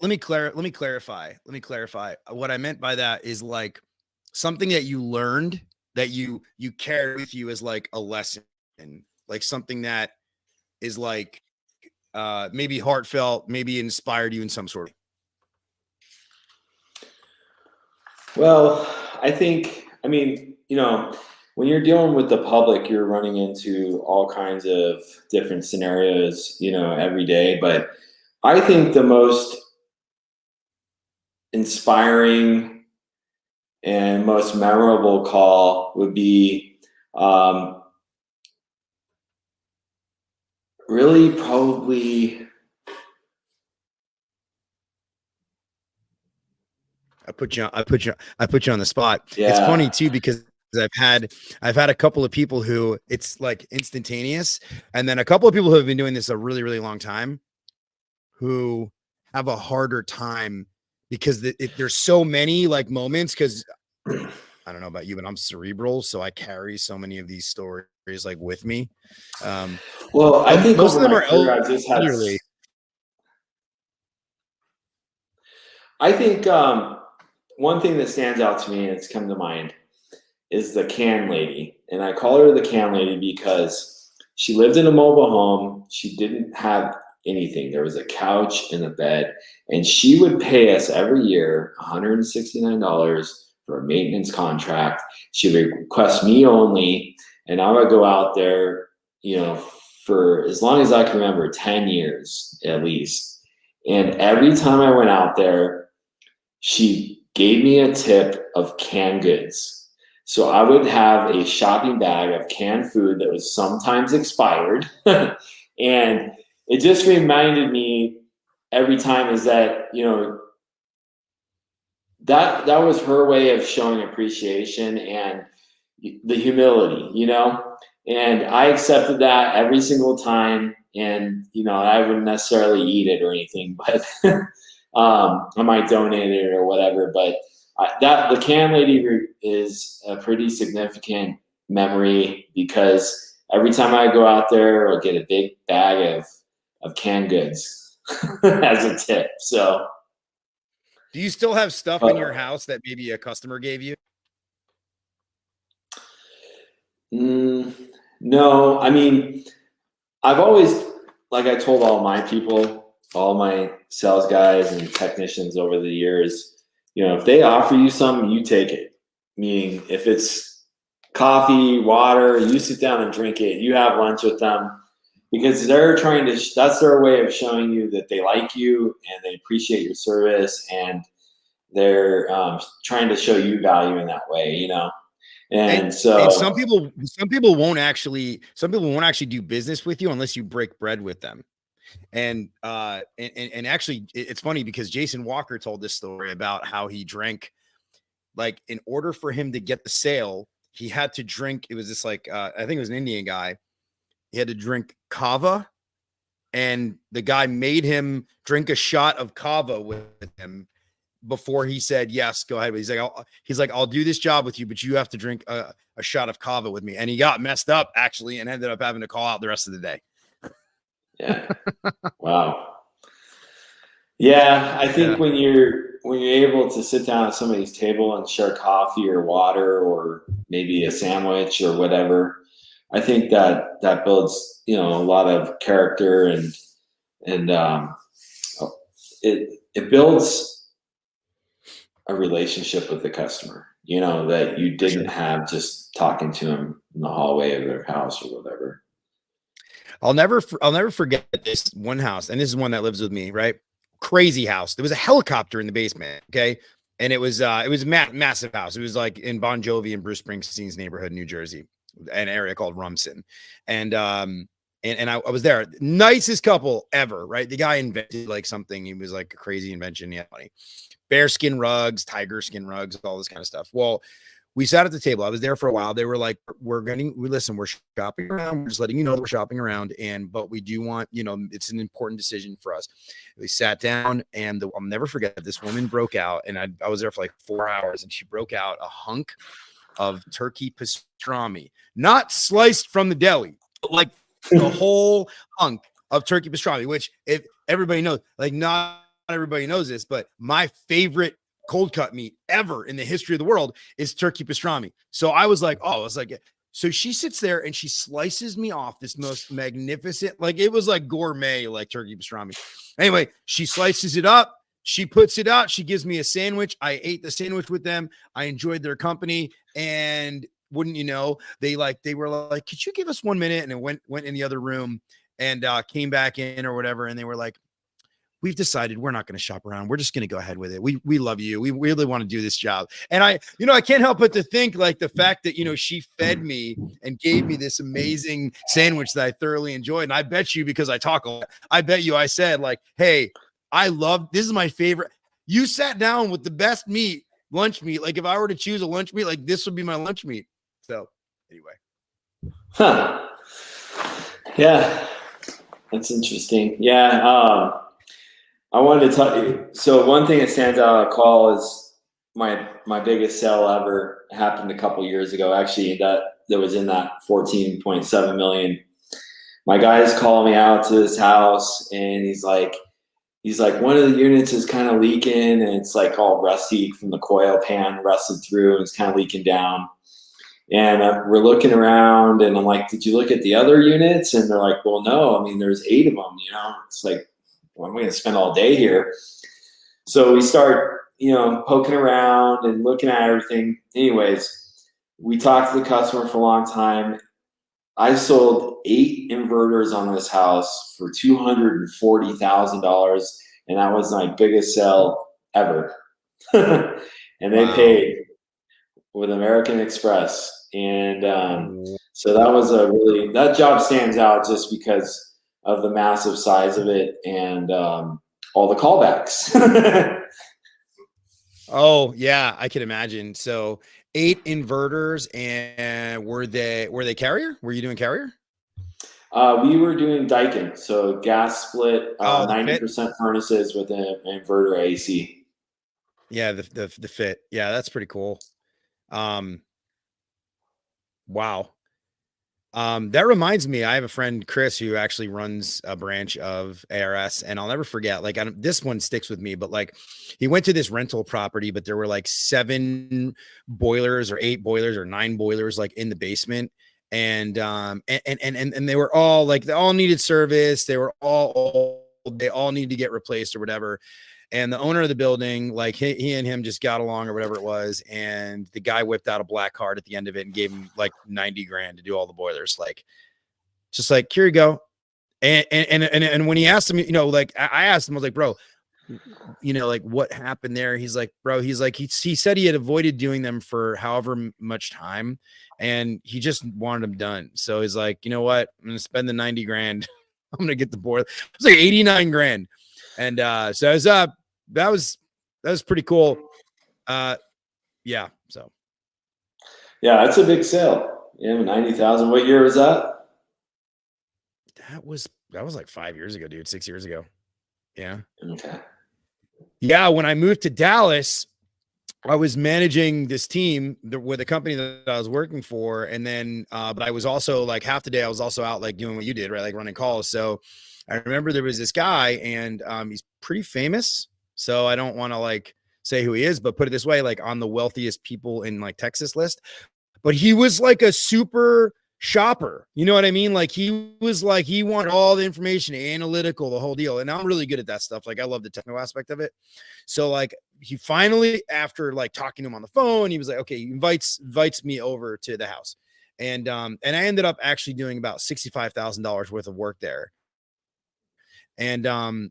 Let me clarify. What I meant by that is like something that you learned that you carry with you as like a lesson, like something that is like maybe heartfelt, maybe inspired you in some sort of. Well, I mean, when you're dealing with the public, you're running into all kinds of different scenarios, every day. But I think the most inspiring and most memorable call would be really probably. I put you on the spot. Yeah. It's funny too, because I've had a couple of people who it's like instantaneous, and then a couple of people who have been doing this a really, really long time who have a harder time because there's so many like moments. Because I don't know about you, but I'm cerebral, so I carry so many of these stories like with me. Well, I think most of them are elderly. I think one thing that stands out to me, and it's come to mind, is the can lady. And I call her the can lady because she lived in a mobile home. She didn't have anything. There was a couch and a bed, and she would pay us every year $169 for a maintenance contract. She would request me only, and I would go out there, for as long as I can remember, 10 years at least. And every time I went out there, she gave me a tip of canned goods. So I would have a shopping bag of canned food that was sometimes expired. And it just reminded me every time is that, that was her way of showing appreciation and the humility, and I accepted that every single time. And, I wouldn't necessarily eat it or anything, but I might donate it or whatever. But the can lady is a pretty significant memory because every time I go out there, I'll get a big bag of canned goods as a tip. So, do you still have stuff in your house that maybe a customer gave you? No, I mean, I've always, like I told all my people, all my sales guys and technicians over the years, if they offer you something, you take it. Meaning, if it's coffee, water, you sit down and drink it. You have lunch with them, because they're trying to, that's their way of showing you that they like you and they appreciate your service, and they're trying to show you value in that way, And some people won't actually do business with you unless you break bread with them. And actually, it's funny because Jason Walker told this story about how he drank, like, in order for him to get the sale, he had to drink. It was this, like, I think it was an Indian guy. He had to drink kava, and the guy made him drink a shot of kava with him before he said, yes, go ahead. He's like, I'll do this job with you, but you have to drink a shot of kava with me. And he got messed up, actually, and ended up having to call out the rest of the day. Yeah. Wow. Yeah. I think when you're able to sit down at somebody's table and share coffee or water or maybe a sandwich or whatever, I think that builds, a lot of character, and it builds a relationship with the customer, that you didn't have just talking to them in the hallway of their house or whatever. I'll never forget this one house, and this is one that lives with me, right? Crazy house. There was a helicopter in the basement. Okay. And it was a massive house. It was like in Bon Jovi and Bruce Springsteen's neighborhood, New Jersey, an area called Rumson. And I was there. Nicest couple ever, right? The guy invented like something. He was like a crazy invention. Yeah, funny. Bearskin rugs, tiger skin rugs, all this kind of stuff. Well, we sat at the table. I was there for a while. They were like, we're shopping around. We're just letting you know that we're shopping around. But we do want, it's an important decision for us. We sat down, and I'll never forget, this woman broke out, and I was there for like 4 hours, and she broke out a hunk of turkey pastrami, not sliced from the deli, but like the whole hunk of turkey pastrami, which, if everybody knows, like, not everybody knows this, but my favorite cold cut meat ever in the history of the world is turkey pastrami. So I was like, so she sits there and she slices me off this most magnificent, like, it was like gourmet, like turkey pastrami. Anyway, she slices it up. She puts it out. She gives me a sandwich. I ate the sandwich with them. I enjoyed their company. And wouldn't you know, they were like, could you give us 1 minute? And it went in the other room and came back in or whatever. And they were like, we've decided we're not going to shop around. We're just going to go ahead with it. We love you. We really want to do this job. And I can't help but to think, like, the fact that, she fed me and gave me this amazing sandwich that I thoroughly enjoyed. And I bet you, because I talk a lot, I bet you I said, like, hey, this is my favorite. You sat down with the best meat, lunch meat. Like, if I were to choose a lunch meat, like, this would be my lunch meat. So anyway. Huh. Yeah. That's interesting. Yeah. I wanted to tell you. So one thing that stands out on a call is my biggest sale ever happened a couple years ago. Actually, that was in that 14.7 million. My guys call me out to his house, and he's like, one of the units is kind of leaking, and it's like all rusty from the coil pan, rusted through, and it's kind of leaking down. And we're looking around, and I'm like, did you look at the other units? And they're like, well, no. I mean, there's 8 of them. It's like, well, I'm going to spend all day here. So we start, poking around and looking at everything. Anyways, we talked to the customer for a long time. I sold 8 inverters on this house for $240,000, and that was my biggest sale ever. And they paid with American Express. And so that was that job stands out just because of the massive size of it and all the callbacks. Oh yeah, I can imagine. So 8 inverters, and were they carrier? Were you doing carrier? We were doing Daikin, so gas split, 90% furnaces with an inverter AC. Yeah, the fit. Yeah, that's pretty cool. Wow. That reminds me, I have a friend, Chris, who actually runs a branch of ARS, and I'll never forget, like, this one sticks with me, but like, he went to this rental property, but there were like 7 boilers or 8 boilers or 9 boilers, like in the basement. And they were all like, they all needed service. They were all old. They all needed to get replaced or whatever. And the owner of the building, like he and him just got along or whatever it was. And the guy whipped out a black card at the end of it and gave him like 90 grand to do all the boilers. Like, just like, here you go. And when he asked him, you know, like I asked him, I was like, bro, you know, like what happened there? He's like, bro, he's like, he said he had avoided doing them for however much time and he just wanted them done. So he's like, you know what? I'm going to spend the 90 grand. I'm going to get the boiler. It was like 89 grand. And so it was, that was pretty cool. Yeah. So. Yeah, that's a big sale. Yeah, 90,000. What year was that? That was like 5 years ago, dude. 6 years ago. Yeah. Okay. Yeah. When I moved to Dallas, I was managing this team with a company that I was working for. And then, but I was also like half the day, I was also out like doing what you did, right? Like running calls. So I remember there was this guy and he's pretty famous. So I don't want to like say who he is, but put it this way, like on the wealthiest people in like Texas list, but he was like a super shopper. You know what I mean? Like he was like, he wanted all the information, analytical, the whole deal. And I'm really good at that stuff. Like I love the technical aspect of it. So like he finally, after like talking to him on the phone, he was like, okay, he invites me over to the house. And I ended up actually doing about $65,000 worth of work there. And a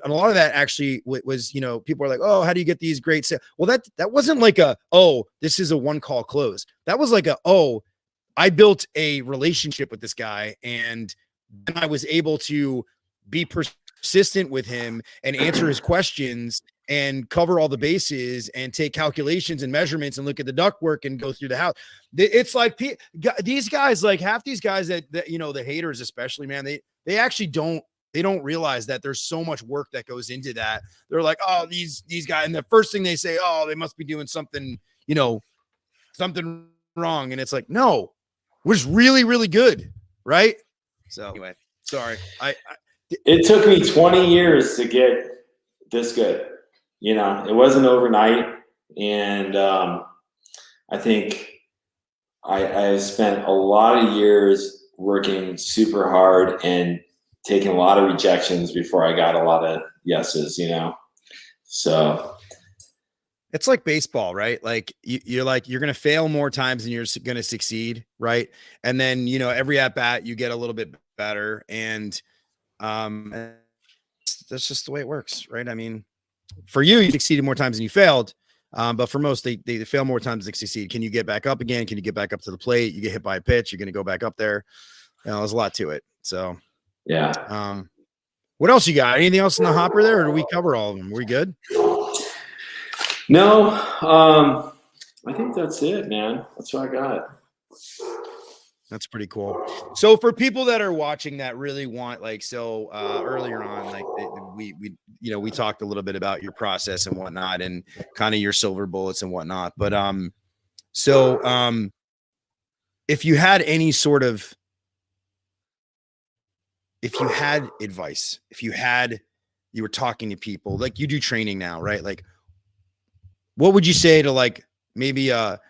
lot of that actually was, you know, people are like, oh, how do you get these great sales? Well, that wasn't like this is a one call close. That was like I built a relationship with this guy and then I was able to be persistent with him and answer his questions and cover all the bases and take calculations and measurements and look at the ductwork and go through the house. It's like these guys, like half these guys that you know, the haters, especially, man, they actually don't realize that there's so much work that goes into that. They're like, oh, these guys. And the first thing they say, oh, they must be doing something, you know, something wrong. And it's like, no, was really, really good. Right. So anyway, sorry. It took me 20 years to get this good. You know, it wasn't overnight. And I think I spent a lot of years working super hard and taking a lot of rejections before I got a lot of yeses, you know? So it's like baseball, right? Like you're going to fail more times than you're going to succeed. Right. And then, you know, every at bat you get a little bit better and that's just the way it works. Right. I mean, for you succeeded more times than you failed. But for most, they fail more times than they succeed. Can you get back up again? Can you get back up to the plate? You get hit by a pitch, you're going to go back up there. You know, there's a lot to it. So, yeah. What else you got? Anything else in the hopper there, or do we cover all of them? Are we good? No, I think that's it, man. That's what I got. That's pretty cool. So for people that are watching that really want, like, so earlier on, like we talked a little bit about your process and whatnot and kind of your silver bullets and whatnot. But if you had any sort of, if you had advice, you were talking to people, like you do training now, right? Like, what would you say to like maybe a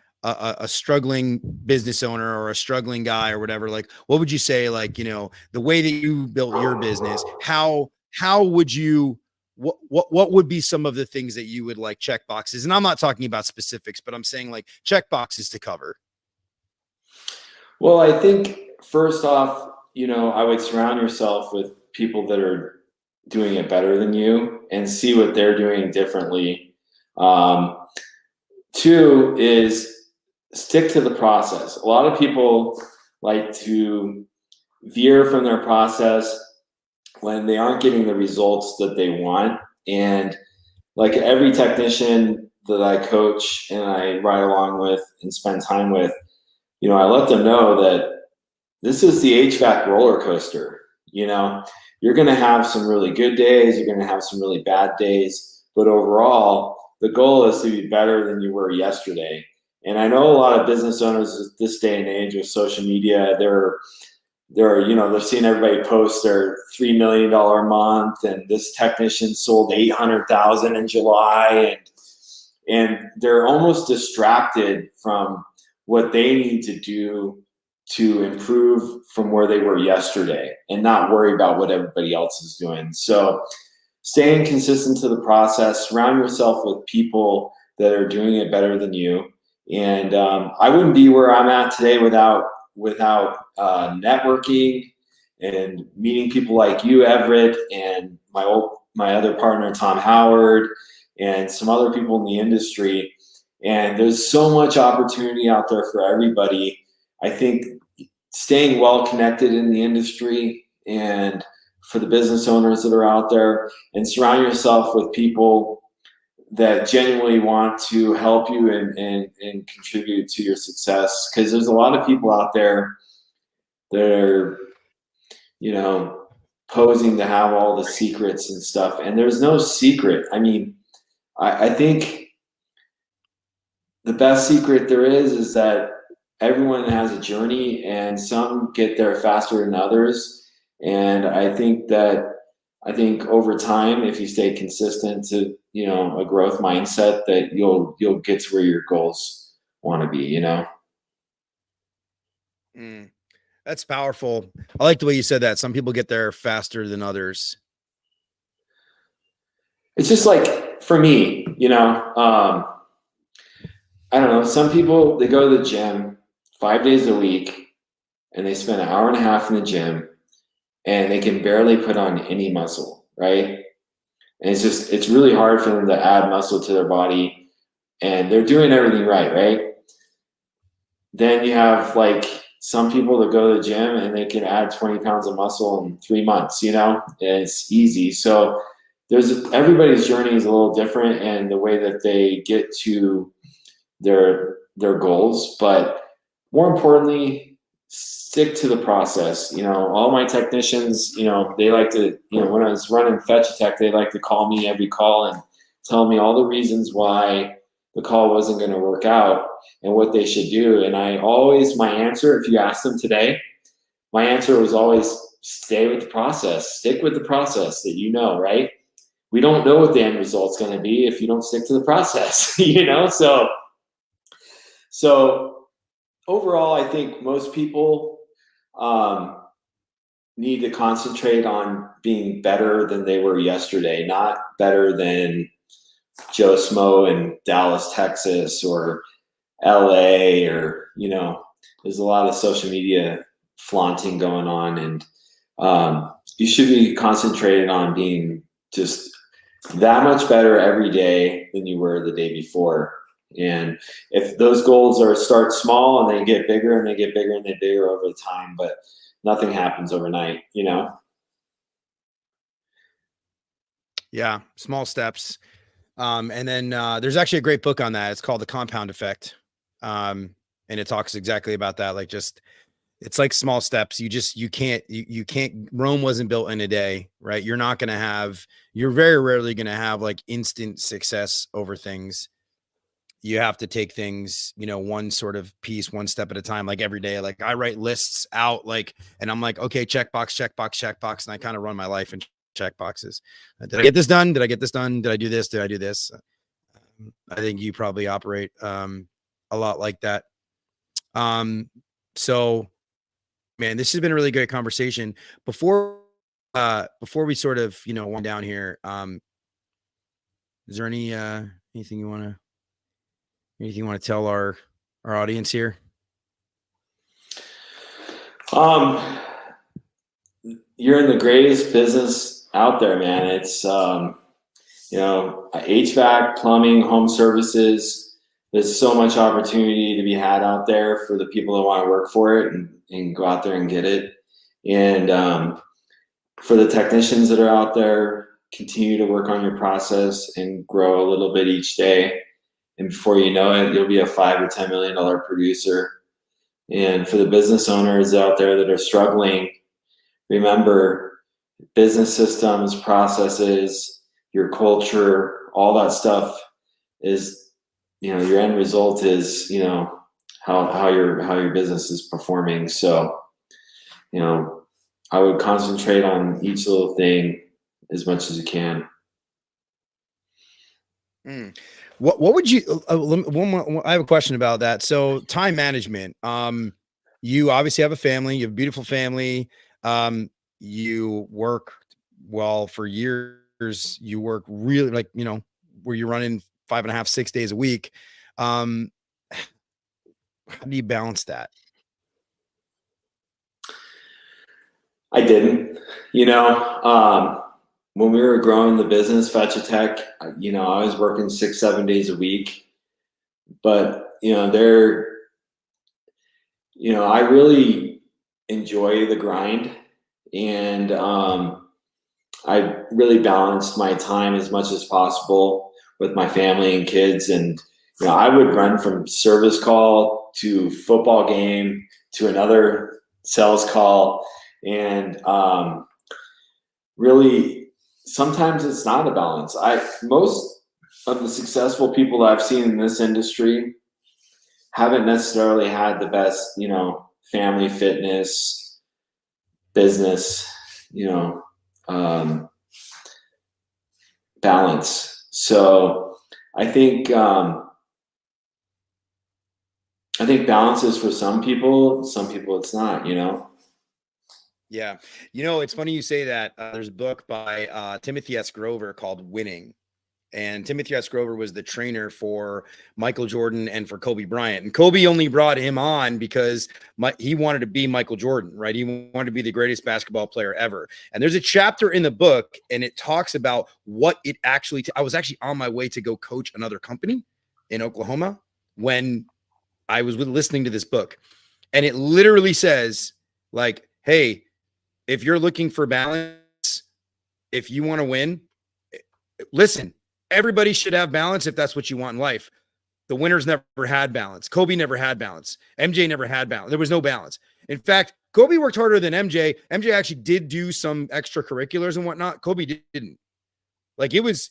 struggling business owner or a struggling guy or whatever? Like, what would you say, like, you know, the way that you built your business, how would you, what would be some of the things that you would like check boxes? And I'm not talking about specifics, but I'm saying like check boxes to cover. Well, I think first off, you know, I would surround yourself with people that are doing it better than you and see what they're doing differently. 2 is stick to the process. A lot of people like to veer from their process when they aren't getting the results that they want. And like every technician that I coach and I ride along with and spend time with, you know, I let them know that this is the HVAC roller coaster. You know, you're going to have some really good days. You're going to have some really bad days. But overall, the goal is to be better than you were yesterday. And I know a lot of business owners this day and age with social media, they're seeing everybody post their $3 million a month, and this technician sold 800,000 in July, and they're almost distracted from what they need to do to improve from where they were yesterday and not worry about what everybody else is doing. So staying consistent to the process, surround yourself with people that are doing it better than you. And I wouldn't be where I'm at today without networking and meeting people like you, Everett, and my other partner, Tom Howard, and some other people in the industry. And there's so much opportunity out there for everybody. I think staying well connected in the industry, and for the business owners that are out there, and surround yourself with people that genuinely want to help you and contribute to your success. Because there's a lot of people out there that are, posing to have all the secrets and stuff. And there's no secret. I mean, I think the best secret there is that everyone has a journey, and some get there faster than others. And I think over time, if you stay consistent to, a growth mindset, that you'll get to where your goals want to be, That's powerful. I like the way you said that. Some people get there faster than others. It's just like, for me, I don't know. Some people, they go to the gym 5 days a week, and they spend an hour and a half in the gym, and they can barely put on any muscle, right? And it's really hard for them to add muscle to their body, and they're doing everything right? Then you have like some people that go to the gym and they can add 20 pounds of muscle in 3 months, and it's easy. So everybody's journey is a little different, and the way that they get to their goals. But more importantly, stick to the process. All my technicians, they like to, when I was running Fetch Tech, they like to call me every call and tell me all the reasons why the call wasn't going to work out and what they should do. And my answer, if you ask them today, my answer was always stay with the process, stick with the process that right? We don't know what the end result's going to be if you don't stick to the process, So overall, I think most people need to concentrate on being better than they were yesterday, not better than Joe Smo in Dallas, Texas, or LA, or, there's a lot of social media flaunting going on, and you should be concentrated on being just that much better every day than you were the day before. And if those goals start small and they get bigger and they get bigger and they get bigger over time, but nothing happens overnight, Yeah, small steps. And then there's actually a great book on that. It's called The Compound Effect. And it talks exactly about that. Like, it's like small steps. You can't, Rome wasn't built in a day, right? You're very rarely going to have like instant success over things. You have to take things, one sort of piece, one step at a time, like every day. Like I write lists out, and I'm like, okay, checkbox. And I kind of run my life in check boxes. Did I get this done? Did I get this done? Did I do this? Did I do this? I think you probably operate a lot like that. So man, this has been a really great conversation. Before we sort of, wind down here, is there anything you want to tell our audience here? You're in the greatest business out there, man. It's, HVAC, plumbing, home services. There's so much opportunity to be had out there for the people that want to work for it and go out there and get it. And for the technicians that are out there, continue to work on your process and grow a little bit each day. And before you know it, you'll be a $5 or $10 million producer. And for the business owners out there that are struggling, remember, business systems, processes, your culture, all that stuff is your end result is, how your business is performing. So, I would concentrate on each little thing as much as you can. What would you, one more, I have a question about that. So time management, you obviously have a family, you have a beautiful family. You work well for years. You work really like, where you're running 5.5, 6 days a week. How do you balance that? I didn't, when we were growing the business, Fetch Tech, I was working 6, 7 days a week, but, I really enjoy the grind, and I really balanced my time as much as possible with my family and kids. And, I would run from service call to football game to another sales call. And really, sometimes it's not a balance. Most of the successful people that I've seen in this industry haven't necessarily had the best, family, fitness, business, balance. So I think balance is for some people it's not, Yeah. It's funny you say that. There's a book by Timothy S. Grover called Winning. And Timothy S. Grover was the trainer for Michael Jordan and for Kobe Bryant. And Kobe only brought him on because he wanted to be Michael Jordan, right? He wanted to be the greatest basketball player ever. And there's a chapter in the book, and it talks about what it actually I was actually on my way to go coach another company in Oklahoma when I was listening to this book. And it literally says, like, hey, if you're looking for balance, if you want to win, listen, everybody should have balance if that's what you want in life. The winners never had balance. Kobe never had balance. MJ never had balance. There was no balance. In fact, Kobe worked harder than MJ. MJ actually did do some extracurriculars and whatnot. Kobe didn't. Like it was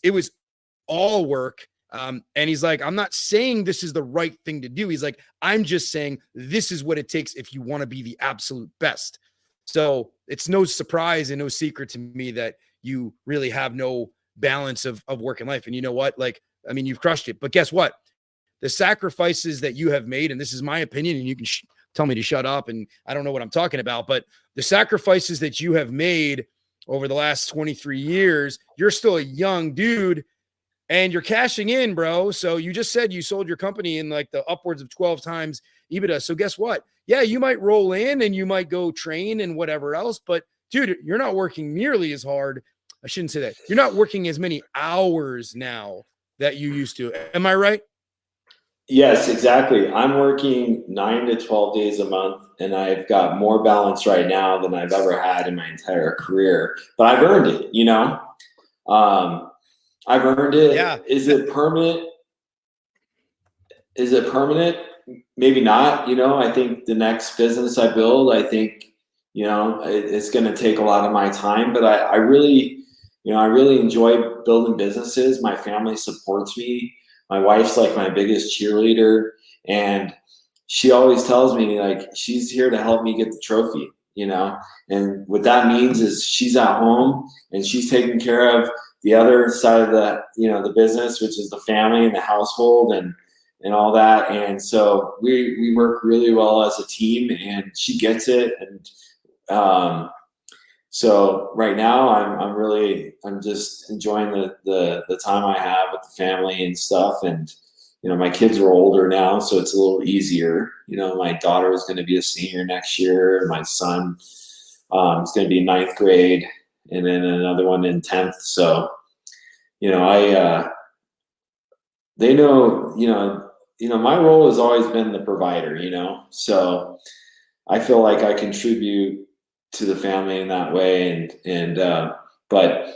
all work. And he's like, I'm not saying this is the right thing to do. He's like, I'm just saying this is what it takes if you want to be the absolute best. So it's no surprise and no secret to me that you really have no balance of work and life. And you know what? Like, I mean, you've crushed it, but guess what? The sacrifices that you have made, and this is my opinion, and you can tell me to shut up, and I don't know what I'm talking about, but the sacrifices that you have made over the last 23 years, you're still a young dude and you're cashing in, bro. So you just said you sold your company in like the upwards of 12 times EBITDA. So guess what? Yeah, you might roll in and you might go train and whatever else, but dude, you're not working nearly as hard. I shouldn't say that. You're not working as many hours now that you used to. Am I right? Yes, exactly. I'm working 9 to 12 days a month, and I've got more balance right now than I've ever had in my entire career. But I've earned it, I've earned it. Yeah. Is it permanent? Maybe not. I think the next business I build, it's going to take a lot of my time, but I really enjoy building businesses. My family supports me. My wife's like my biggest cheerleader, and she always tells me like she's here to help me get the trophy, and what that means is she's at home and she's taking care of the other side of the business, which is the family and the household and all that. And so we work really well as a team, and she gets it. And so right now I'm just enjoying the time I have with the family and stuff. And, my kids are older now, so it's a little easier. My daughter is going to be a senior next year. And my son is going to be in 9th grade, and then another one in 10th. So, they know, my role has always been the provider, so I feel like I contribute to the family in that way. But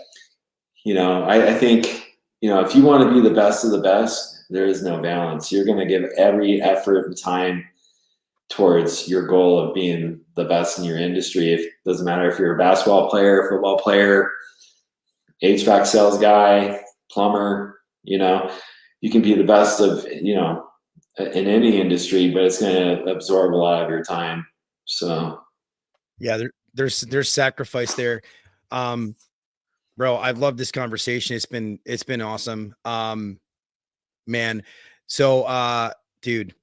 I think, if you want to be the best of the best, there is no balance. You're going to give every effort and time towards your goal of being the best in your industry. It doesn't matter if you're a basketball player, football player, HVAC sales guy, plumber, you can be the best of, in any industry, but it's going to absorb a lot of your time. So yeah, there's sacrifice there. Bro, I've loved this conversation. It's been awesome. Man. So, dude,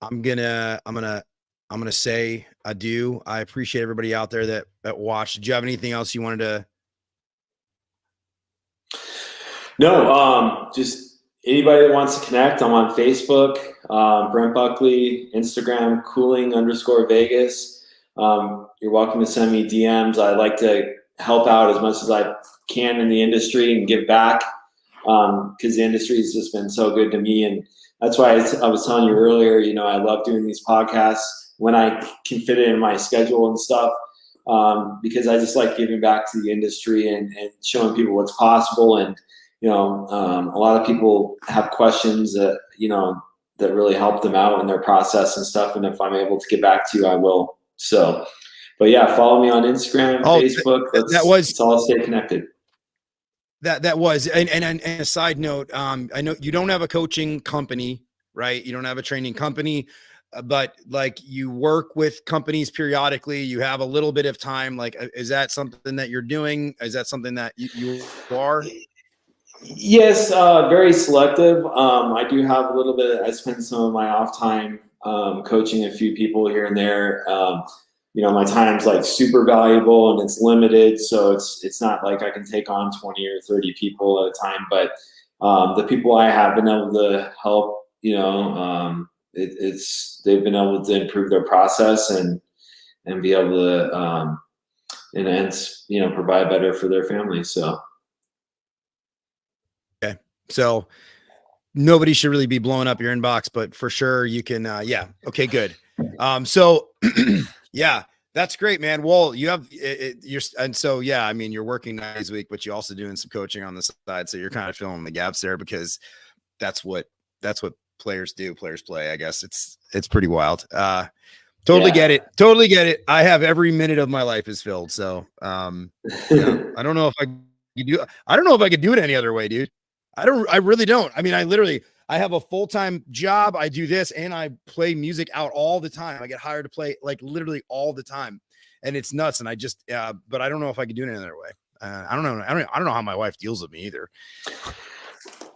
I'm gonna say adieu. I appreciate everybody out there that watched. Do you have anything else you wanted to? No, just anybody that wants to connect, I'm on Facebook, Brent Buckley, Instagram, cooling_Vegas. You're welcome to send me DMs. I like to help out as much as I can in the industry and give back, because the industry has just been so good to me. And that's why I was telling you earlier, I love doing these podcasts when I can fit it in my schedule and stuff, because I just like giving back to the industry and showing people what's possible. And a lot of people have questions that that really help them out in their process and stuff. And if I'm able to get back to you, I will. So, but yeah, follow me on Instagram, Facebook. Let's all stay connected. That was, and a side note, I know you don't have a coaching company, right? You don't have a training company, but like you work with companies periodically. You have a little bit of time. Like, is that something that you're doing? Is that something that you are? Yes, very selective. I do have a little bit. I spend some of my off time coaching a few people here and there. My time's like super valuable and it's limited, so it's not like I can take on 20 or 30 people at a time. But the people I have been able to help, they've been able to improve their process and be able to provide better for their family. So. Okay. So nobody should really be blowing up your inbox, but for sure you can, yeah. Okay, good. So yeah, that's great, man. Well, you have, and so, yeah, I mean, you're working 9 days a week, but you're also doing some coaching on the side. So you're kind of filling the gaps there because that's what players do. Players play, I guess it's pretty wild. Totally get it. Totally get it. I have every minute of my life is filled. So, yeah, I don't know if I could do it any other way, dude. I really don't. I mean, I have a full-time job. I do this and I play music out all the time. I get hired to play like literally all the time and it's nuts. And I just, but I don't know if I could do it any other way. I don't know. I don't know how my wife deals with me either.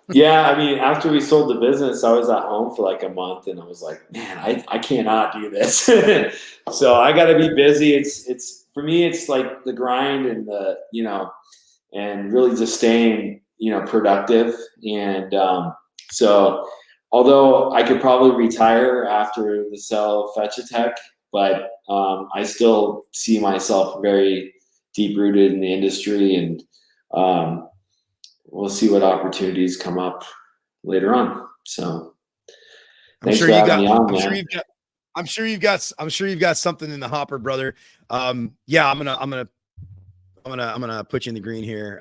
Yeah. I mean, after we sold the business, I was at home for like a month and I was like, man, I cannot do this. So I got to be busy. It's for me, it's like the grind and and really just staying, productive. And, so although I could probably retire after the sale of Fetch a Tech, but I still see myself very deep rooted in the industry, and we'll see what opportunities come up later on. So I'm sure you've got something in the hopper, brother. Yeah, I'm gonna put you in the green here.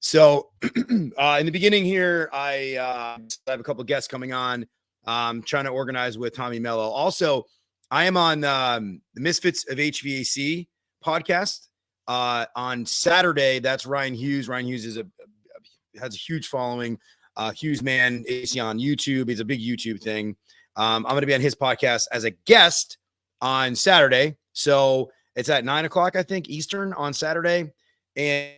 So in the beginning here, I have a couple of guests coming on, trying to organize with Tommy Mello. Also, I am on the Misfits of HVAC podcast on Saturday. That's Ryan Hughes. Ryan Hughes has a huge following. Hughes Man AC on YouTube. It's a big YouTube thing. I'm going to be on his podcast as a guest on Saturday. So it's at 9:00, I think, Eastern on Saturday. And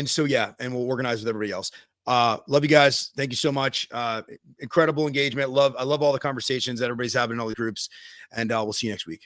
so, yeah, and we'll organize with everybody else. Love you guys. Thank you so much. Incredible engagement. I love all the conversations that everybody's having in all the groups, and we'll see you next week.